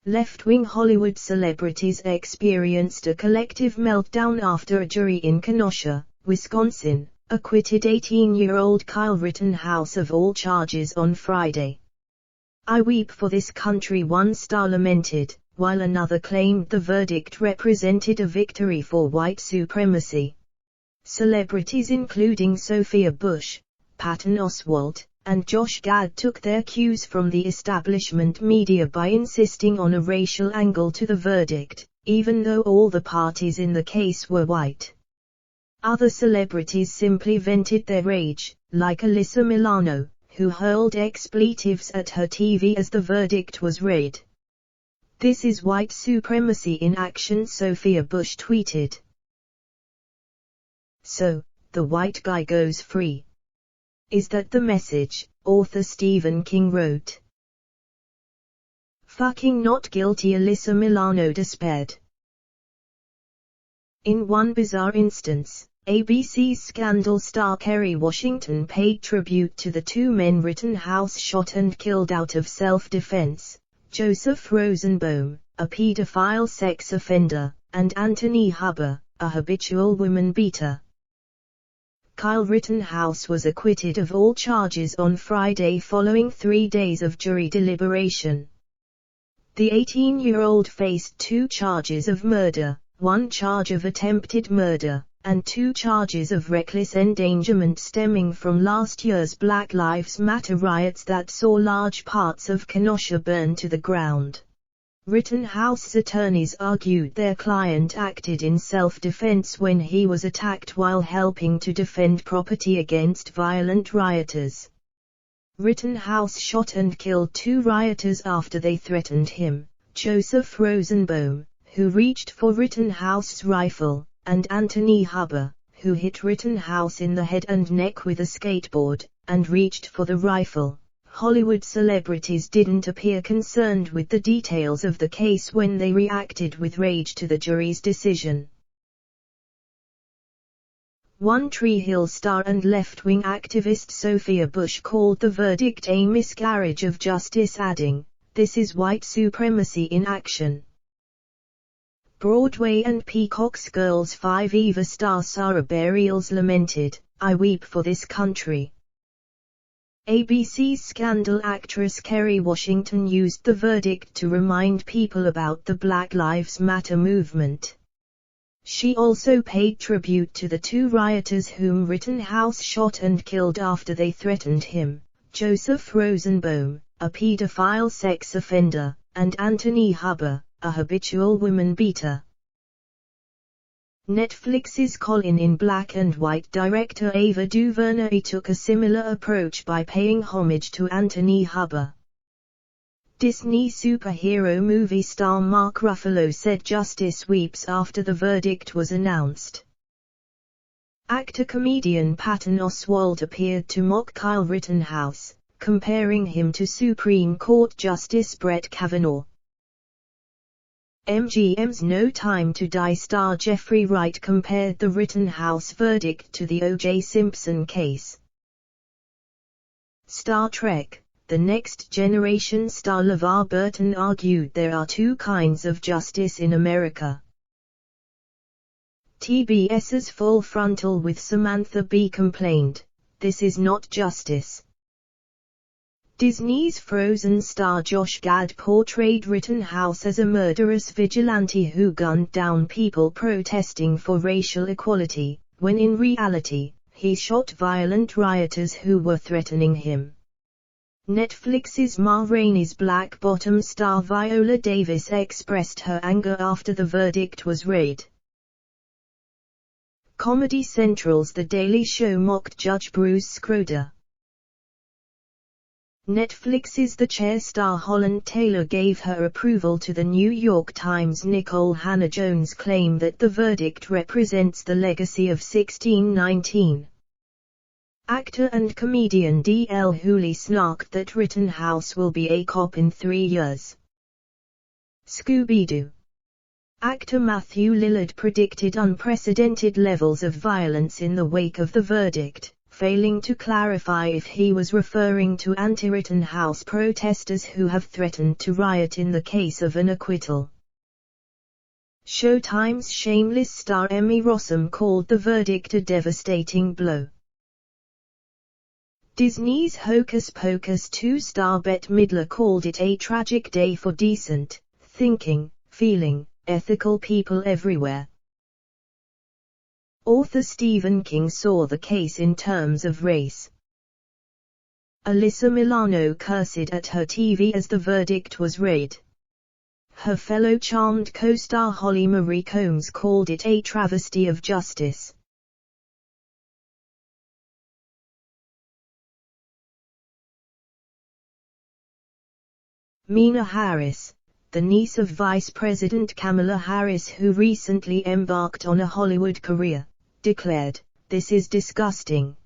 Left-wing Hollywood celebrities experienced a collective meltdown after a jury in Kenosha, Wisconsin, acquitted 18-year-old Kyle Rittenhouse of all charges on Friday. "I weep for this country," one star lamented, while another claimed the verdict represented a victory for white supremacy. Celebrities including Sophia Bush, Patton Oswalt, and Josh Gad took their cues from the establishment media by insisting on a racial angle to the verdict, even though all the parties in the case were white. Other celebrities simply vented their rage, like Alyssa Milano, who hurled expletives at her TV as the verdict was read. "This is white supremacy in action," Sophia Bush tweeted. "So, the white guy goes free. Is that the message?" author Stephen King wrote. "Fucking not guilty," Alyssa Milano despaired. In one bizarre instance, ABC's Scandal star Kerry Washington paid tribute to the two men Rittenhouse shot and killed out of self-defense: Joseph Rosenbaum, a pedophile sex offender, and Anthony Huber, a habitual woman beater. Kyle Rittenhouse was acquitted of all charges on Friday following 3 days of jury deliberation. The 18-year-old faced 2 charges of murder, 1 charge of attempted murder, and 2 charges of reckless endangerment stemming from last year's Black Lives Matter riots that saw large parts of Kenosha burn to the ground. Rittenhouse's attorneys argued their client acted in self-defense when he was attacked while helping to defend property against violent rioters. Rittenhouse shot and killed 2 rioters after they threatened him: Joseph Rosenbaum, who reached for Rittenhouse's rifle, and Anthony Huber, who hit Rittenhouse in the head and neck with a skateboard, and reached for the rifle. Hollywood celebrities didn't appear concerned with the details of the case when they reacted with rage to the jury's decision. One Tree Hill star and left-wing activist Sophia Bush called the verdict a miscarriage of justice, adding, "This is white supremacy in action." Broadway and Peacock's Girls 5 Eva star Sarah Bareilles lamented, "I weep for this country." ABC's Scandal actress Kerry Washington used the verdict to remind people about the Black Lives Matter movement. She also paid tribute to the 2 rioters whom Rittenhouse shot and killed after they threatened him: Joseph Rosenbaum, a pedophile sex offender, and Anthony Huber, a habitual woman beater. Netflix's Colin in Black and White director Ava DuVernay took a similar approach by paying homage to Anthony Huber. Disney superhero movie star Mark Ruffalo said justice weeps after the verdict was announced. Actor-comedian Patton Oswalt appeared to mock Kyle Rittenhouse, comparing him to Supreme Court Justice Brett Kavanaugh. MGM's No Time to Die star Jeffrey Wright compared the Rittenhouse verdict to the O.J. Simpson case. Star Trek: The Next Generation star LeVar Burton argued there are 2 kinds of justice in America. TBS's Full Frontal with Samantha Bee complained, "This is not justice." Disney's Frozen star Josh Gad portrayed Rittenhouse as a murderous vigilante who gunned down people protesting for racial equality, when in reality, he shot violent rioters who were threatening him. Netflix's Ma Rainey's Black Bottom star Viola Davis expressed her anger after the verdict was read. Comedy Central's The Daily Show mocked Judge Bruce Schroeder. Netflix's The Chair star Holland Taylor gave her approval to the New York Times' Nicole Hannah-Jones' claim that the verdict represents the legacy of 1619. Actor and comedian D.L. Hewley snarked that Rittenhouse will be a cop in 3 years. Scooby-Doo. Actor Matthew Lillard predicted unprecedented levels of violence in the wake of the verdict, failing to clarify if he was referring to anti-Rittenhouse protesters who have threatened to riot in the case of an acquittal. Showtime's Shameless star Emmy Rossum called the verdict a devastating blow. Disney's Hocus Pocus 2-star Bette Midler called it a tragic day for decent, thinking, feeling, ethical people everywhere. Author Stephen King saw the case in terms of race. Alyssa Milano cursed at her TV as the verdict was read. Her fellow Charmed co-star Holly Marie Combs called it a travesty of justice. Mina Harris, the niece of Vice President Kamala Harris who recently embarked on a Hollywood career, declared, "This is disgusting."